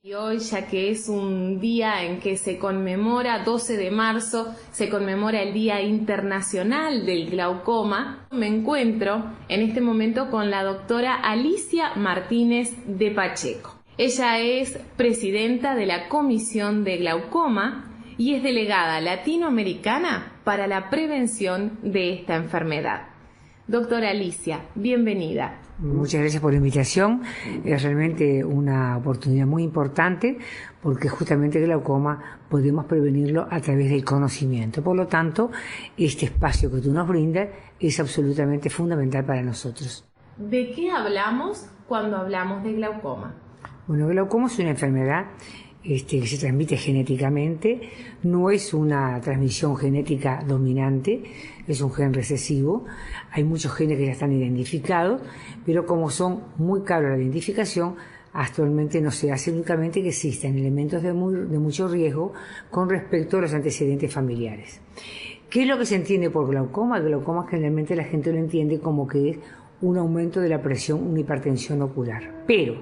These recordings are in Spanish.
Y hoy, ya que es un día en que se conmemora, 12 de marzo, se conmemora el Día Internacional del Glaucoma, me encuentro en este momento con la doctora Alicia Martínez de Pacheco. Ella es presidenta de la Comisión de Glaucoma y es delegada latinoamericana para la prevención de esta enfermedad. Doctora Alicia, bienvenida. Muchas gracias por la invitación. Es realmente una oportunidad muy importante porque justamente el glaucoma podemos prevenirlo a través del conocimiento. Por lo tanto, este espacio que tú nos brindas es absolutamente fundamental para nosotros. ¿De qué hablamos cuando hablamos de glaucoma? Bueno, el glaucoma es una enfermedad que se transmite genéticamente, no es una transmisión genética dominante, es un gen recesivo. Hay muchos genes que ya están identificados, pero como son muy caros la identificación, actualmente no se hace únicamente que existen elementos de mucho riesgo con respecto a los antecedentes familiares. ¿Qué es lo que se entiende por glaucoma? El glaucoma generalmente la gente lo entiende como que es un aumento de la presión, una hipertensión ocular. Pero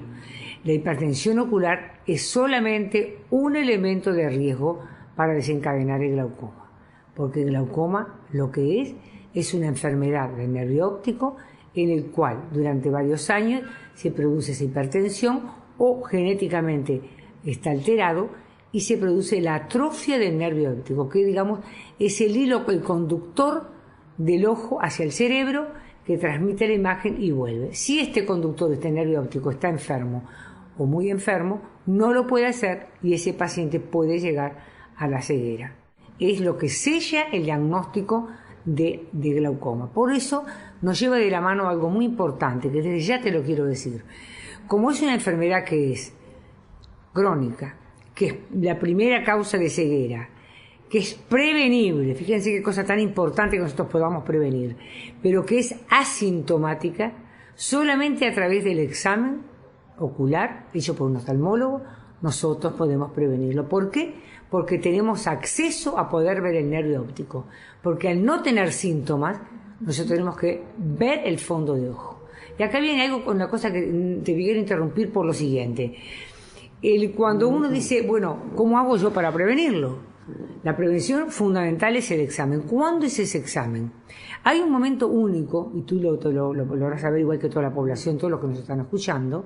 la hipertensión ocular es solamente un elemento de riesgo para desencadenar el glaucoma, porque el glaucoma lo que es una enfermedad del nervio óptico en el cual durante varios años se produce esa hipertensión o genéticamente está alterado y se produce la atrofia del nervio óptico, que digamos es el hilo, el conductor del ojo hacia el cerebro que transmite la imagen y vuelve. Si este conductor, este nervio óptico, está enfermo o muy enfermo, no lo puede hacer y ese paciente puede llegar a la ceguera. Es lo que sella el diagnóstico de glaucoma. Por eso nos lleva de la mano algo muy importante, que desde ya te lo quiero decir. Como es una enfermedad que es crónica, que es la primera causa de ceguera, que es prevenible, fíjense qué cosa tan importante que nosotros podamos prevenir, pero que es asintomática, solamente a través del examen ocular hecho por un oftalmólogo nosotros podemos prevenirlo. ¿Por qué? Porque tenemos acceso a poder ver el nervio óptico, porque al no tener síntomas nosotros tenemos que ver el fondo de ojo. Y acá viene algo, una cosa que te quiero interrumpir por lo siguiente. Cuando uno dice, bueno, ¿cómo hago yo para prevenirlo? La prevención fundamental es el examen. ¿Cuándo es ese examen? Hay un momento único, y tú lo vas a saber igual que toda la población, todos los que nos están escuchando,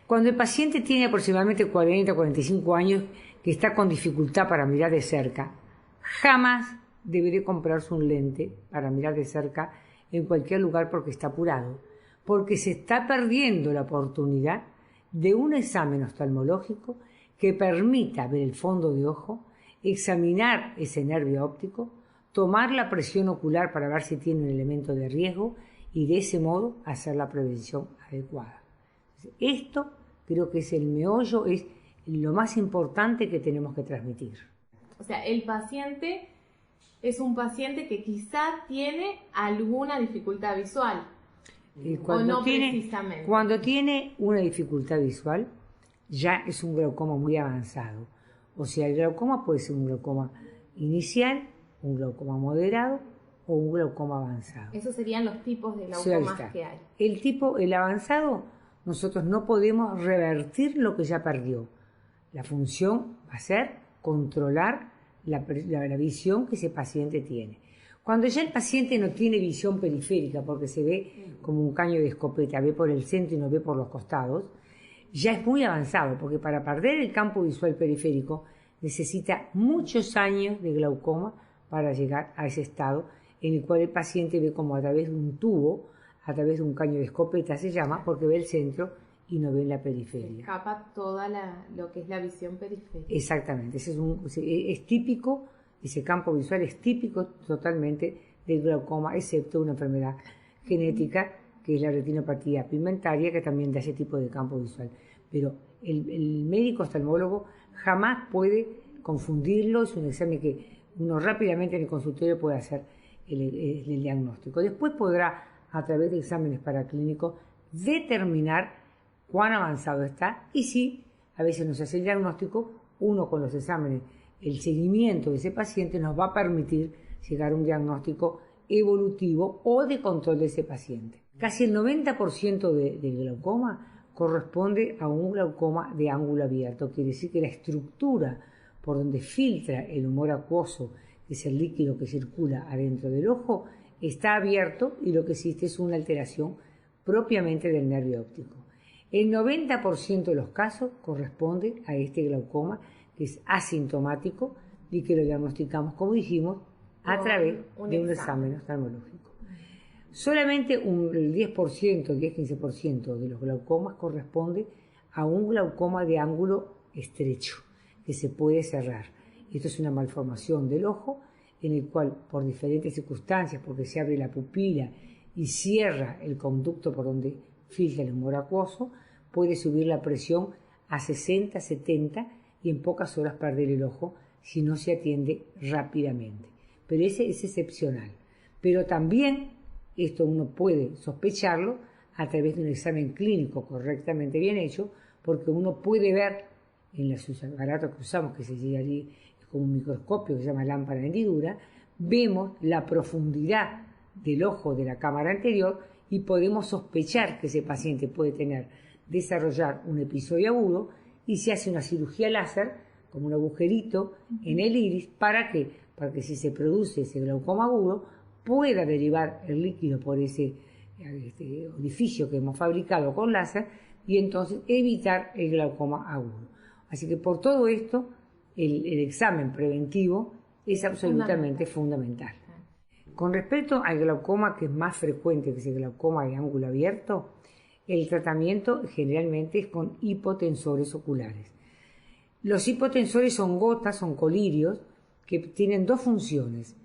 cuando el paciente tiene aproximadamente 40 o 45 años, que está con dificultad para mirar de cerca, jamás debería comprarse un lente para mirar de cerca en cualquier lugar porque está apurado, porque se está perdiendo la oportunidad de un examen oftalmológico que permita ver el fondo de ojo, examinar ese nervio óptico, tomar la presión ocular para ver si tiene un elemento de riesgo y de ese modo hacer la prevención adecuada. Esto creo que es el meollo, es lo más importante que tenemos que transmitir. O sea, el paciente es un paciente que quizá tiene alguna dificultad visual. Cuando tiene una dificultad visual, ya es un glaucoma muy avanzado. O sea, el glaucoma puede ser un glaucoma inicial, un glaucoma moderado o un glaucoma avanzado. Esos serían los tipos de glaucomas que hay. El avanzado, nosotros no podemos revertir lo que ya perdió. La función va a ser controlar la visión que ese paciente tiene. Cuando ya el paciente no tiene visión periférica, porque se ve como un caño de escopeta, ve por el centro y no ve por los costados, ya es muy avanzado, porque para perder el campo visual periférico necesita muchos años de glaucoma para llegar a ese estado en el cual el paciente ve como a través de un tubo, a través de un caño de escopeta se llama, porque ve el centro y no ve la periferia. Escapa toda lo que es la visión periférica. Exactamente, es típico, ese campo visual es típico totalmente del glaucoma, excepto una enfermedad genética que es la retinopatía pigmentaria, que también da ese tipo de campo visual. Pero el médico oftalmólogo jamás puede confundirlo, es un examen que uno rápidamente en el consultorio puede hacer el diagnóstico. Después podrá, a través de exámenes paraclínicos, determinar cuán avanzado está y si a veces nos hace el diagnóstico, uno con los exámenes, el seguimiento de ese paciente nos va a permitir llegar a un diagnóstico evolutivo o de control de ese paciente. Casi el 90% del glaucoma corresponde a un glaucoma de ángulo abierto. Quiere decir que la estructura por donde filtra el humor acuoso, que es el líquido que circula adentro del ojo, está abierto y lo que existe es una alteración propiamente del nervio óptico. El 90% de los casos corresponde a este glaucoma, que es asintomático y que lo diagnosticamos, como dijimos, a través de un examen oftalmológico. Solamente el 10-15% de los glaucomas corresponde a un glaucoma de ángulo estrecho, que se puede cerrar. Esto es una malformación del ojo en el cual, por diferentes circunstancias, porque se abre la pupila y cierra el conducto por donde filtra el humor acuoso, puede subir la presión a 60, 70 y en pocas horas perder el ojo si no se atiende rápidamente. Pero ese es excepcional. Pero también esto uno puede sospecharlo a través de un examen clínico correctamente bien hecho, porque uno puede ver en los aparatos que usamos, que se llama allí como un microscopio que se llama lámpara de hendidura, vemos la profundidad del ojo de la cámara anterior y podemos sospechar que ese paciente puede desarrollar un episodio agudo y se hace una cirugía láser como un agujerito en el iris para que si se produce ese glaucoma agudo pueda derivar el líquido por ese orificio que hemos fabricado con láser y entonces evitar el glaucoma agudo. Así que por todo esto el examen preventivo es absolutamente fundamental. Con respecto al glaucoma que es más frecuente, que es el glaucoma de ángulo abierto, el tratamiento generalmente es con hipotensores oculares. Los hipotensores son gotas, son colirios, que tienen dos funciones.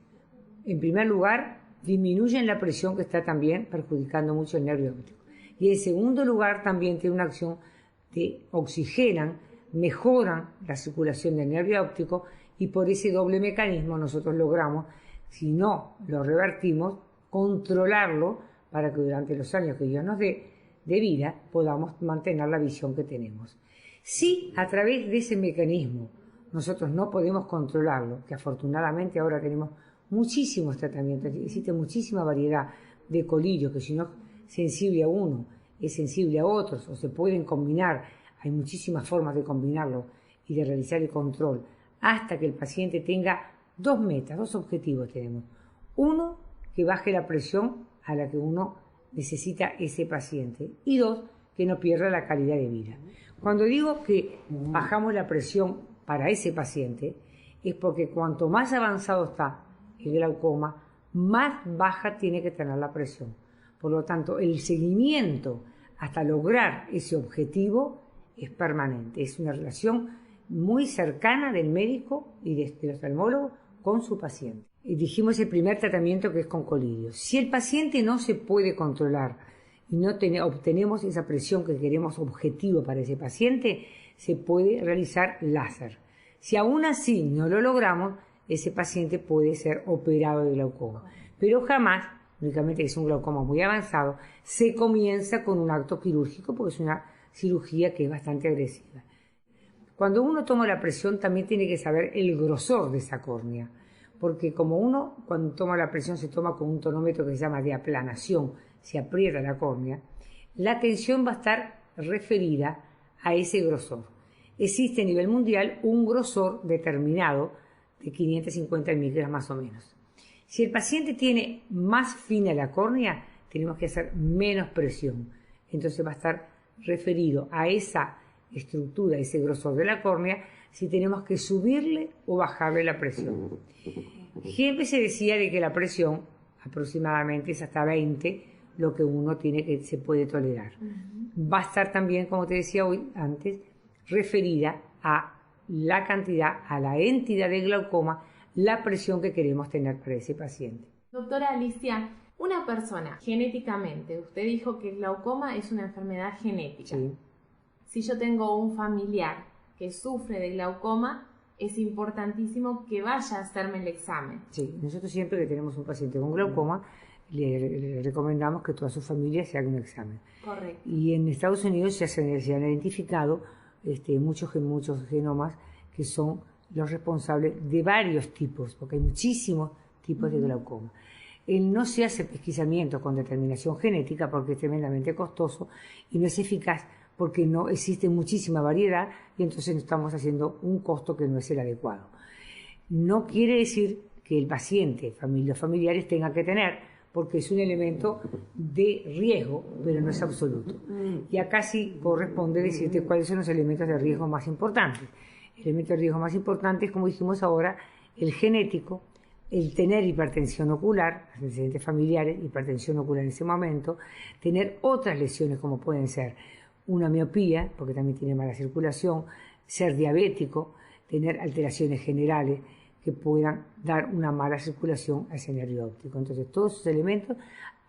En primer lugar, disminuyen la presión que está también perjudicando mucho el nervio óptico. Y en segundo lugar, también tiene una acción de oxigenan, mejoran la circulación del nervio óptico y por ese doble mecanismo nosotros logramos, si no lo revertimos, controlarlo para que durante los años que Dios nos dé de vida podamos mantener la visión que tenemos. Si a través de ese mecanismo nosotros no podemos controlarlo, que afortunadamente ahora tenemos muchísimos tratamientos, existe muchísima variedad de colirios que si no es sensible a uno, es sensible a otros o se pueden combinar, hay muchísimas formas de combinarlo y de realizar el control hasta que el paciente tenga dos metas, dos objetivos tenemos. Uno, que baje la presión a la que uno necesita ese paciente y dos, que no pierda la calidad de vida. Cuando digo que bajamos la presión para ese paciente es porque cuanto más avanzado está el glaucoma, más baja tiene que tener la presión. Por lo tanto, el seguimiento hasta lograr ese objetivo es permanente. Es una relación muy cercana del médico y del oftalmólogo con su paciente. Y dijimos el primer tratamiento que es con colirios. Si el paciente no se puede controlar y no obtenemos esa presión que queremos objetivo para ese paciente, se puede realizar láser. Si aún así no lo logramos, ese paciente puede ser operado de glaucoma. Pero jamás, únicamente que es un glaucoma muy avanzado, se comienza con un acto quirúrgico porque es una cirugía que es bastante agresiva. Cuando uno toma la presión también tiene que saber el grosor de esa córnea, porque como uno cuando toma la presión se toma con un tonómetro que se llama de aplanación, se aprieta la córnea, la tensión va a estar referida a ese grosor. Existe a nivel mundial un grosor determinado de 550 micras más o menos. Si el paciente tiene más fina la córnea, tenemos que hacer menos presión. Entonces va a estar referido a esa estructura, ese grosor de la córnea, si tenemos que subirle o bajarle la presión. Siempre se decía de que la presión aproximadamente es hasta 20 lo que uno se puede tolerar. Va a estar también, como te decía hoy antes, referida a la cantidad, a la entidad de glaucoma, la presión que queremos tener para ese paciente. Doctora Alicia, una persona genéticamente, usted dijo que el glaucoma es una enfermedad genética. Sí. Si yo tengo un familiar que sufre de glaucoma, es importantísimo que vaya a hacerme el examen. Sí, nosotros siempre que tenemos un paciente con glaucoma, le recomendamos que toda su familia se haga un examen. Correcto. Y en Estados Unidos se han identificado muchos genomas que son los responsables de varios tipos, porque hay muchísimos tipos de glaucoma. No se hace pesquisamiento con determinación genética porque es tremendamente costoso y no es eficaz porque no existe muchísima variedad y entonces estamos haciendo un costo que no es el adecuado. No quiere decir que el paciente, los familiares tengan que tener, porque es un elemento de riesgo, pero no es absoluto. Y acá sí corresponde decirte cuáles son los elementos de riesgo más importantes. El elemento de riesgo más importante es, como dijimos ahora, el genético, el tener hipertensión ocular, antecedentes familiares, hipertensión ocular en ese momento, tener otras lesiones como pueden ser una miopía, porque también tiene mala circulación, ser diabético, tener alteraciones generales que puedan dar una mala circulación a ese nervio óptico. Entonces, todos esos elementos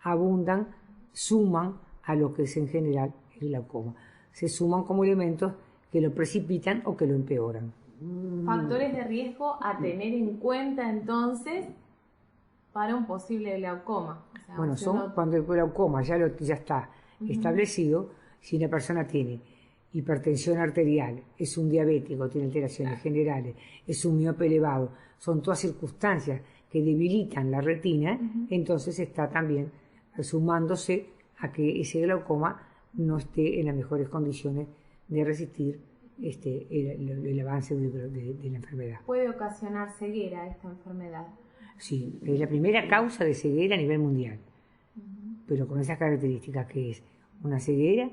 abundan, suman a lo que es en general el glaucoma. Se suman como elementos que lo precipitan o que lo empeoran. Factores de riesgo a tener en cuenta entonces para un posible glaucoma. O sea, bueno, son cuando el glaucoma ya está establecido, si una persona tiene hipertensión arterial, es un diabético, tiene alteraciones generales, es un miope elevado, son todas circunstancias que debilitan la retina, entonces está también sumándose a que ese glaucoma no esté en las mejores condiciones de resistir el avance de la enfermedad. ¿Puede ocasionar ceguera esta enfermedad? Sí, es la primera causa de ceguera a nivel mundial, pero con esas características que es una ceguera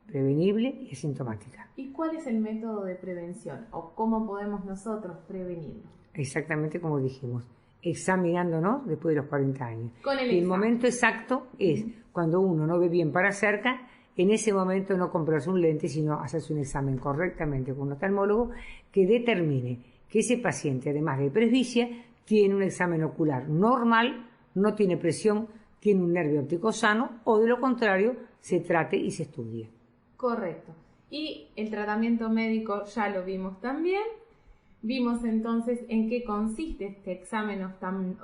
prevenible y asintomática. ¿Y cuál es el método de prevención o cómo podemos nosotros prevenirlo? Exactamente como dijimos, examinándonos después de los 40 años. Con el momento exacto es cuando uno no ve bien para cerca, en ese momento no comprarse un lente, sino hacerse un examen correctamente con un oftalmólogo que determine que ese paciente, además de presbicia, tiene un examen ocular normal, no tiene presión, tiene un nervio óptico sano, o de lo contrario, se trate y se estudie. Correcto. Y el tratamiento médico ya lo vimos también. Vimos entonces en qué consiste este examen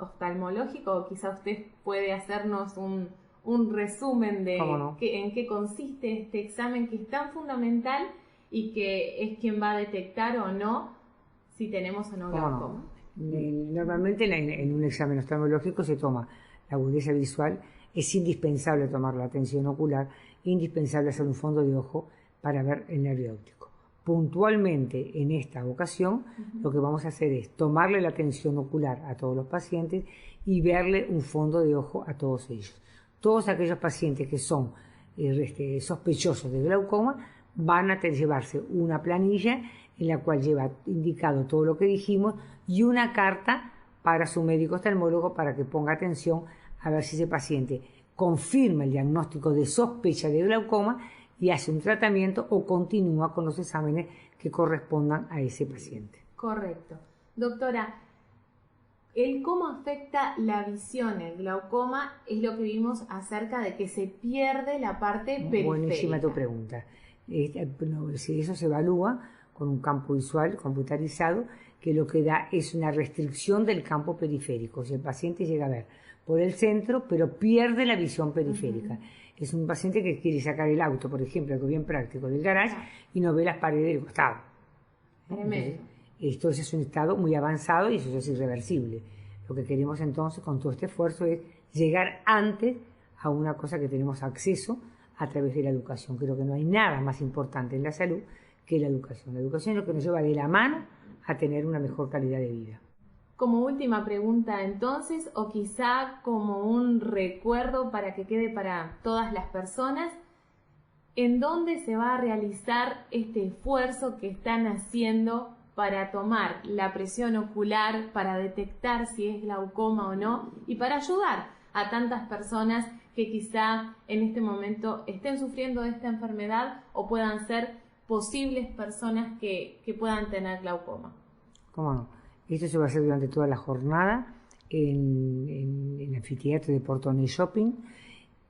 oftalmológico, o quizá usted puede hacernos un resumen de en qué consiste este examen que es tan fundamental y que es quien va a detectar o no si tenemos o no glaucoma. Normalmente en un examen oftalmológico se toma la agudeza visual, es indispensable tomar la tensión ocular, indispensable hacer un fondo de ojo para ver el nervio óptico. Puntualmente en esta ocasión lo que vamos a hacer es tomarle la tensión ocular a todos los pacientes y verle un fondo de ojo a todos ellos. Todos aquellos pacientes que son sospechosos de glaucoma van a llevarse una planilla en la cual lleva indicado todo lo que dijimos y una carta para su médico oftalmólogo para que ponga atención a ver si ese paciente confirma el diagnóstico de sospecha de glaucoma y hace un tratamiento o continúa con los exámenes que correspondan a ese paciente. Correcto. Doctora, cómo afecta la visión el glaucoma es lo que vimos acerca de que se pierde la parte periférica. Buenísima tu pregunta. Si eso se evalúa con un campo visual computarizado, que lo que da es una restricción del campo periférico. Si el paciente llega a ver por el centro, pero pierde la visión periférica. Es un paciente que quiere sacar el auto, por ejemplo, algo bien práctico, del garage, y no ve las paredes del costado. Tremendo. Esto es un estado muy avanzado y eso es irreversible. Lo que queremos entonces con todo este esfuerzo es llegar antes a una cosa que tenemos acceso a través de la educación. Creo que no hay nada más importante en la salud que la educación. La educación es lo que nos lleva de la mano a tener una mejor calidad de vida. Como última pregunta entonces, o quizá como un recuerdo para que quede para todas las personas, ¿en dónde se va a realizar este esfuerzo que están haciendo para tomar la presión ocular, para detectar si es glaucoma o no y para ayudar a tantas personas que quizá en este momento estén sufriendo de esta enfermedad o puedan ser posibles personas que puedan tener glaucoma? ¿Cómo no? Esto se va a hacer durante toda la jornada en el anfiteatro de Portone Shopping,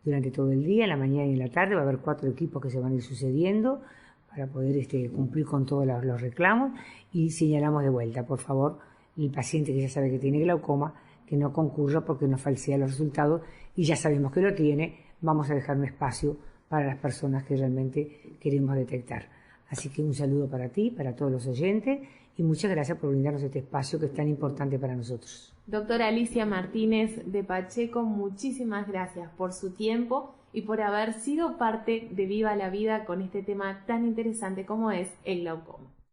durante todo el día, en la mañana y en la tarde. Va a haber 4 equipos que se van a ir sucediendo para poder cumplir con todos los reclamos, y señalamos de vuelta, por favor, el paciente que ya sabe que tiene glaucoma, que no concurra porque nos falsea los resultados y ya sabemos que lo tiene, vamos a dejar un espacio para las personas que realmente queremos detectar. Así que un saludo para ti, para todos los oyentes, y muchas gracias por brindarnos este espacio que es tan importante para nosotros. Doctora Alicia Martínez de Pacheco, muchísimas gracias por su tiempo y por haber sido parte de Viva la Vida con este tema tan interesante como es el glaucoma.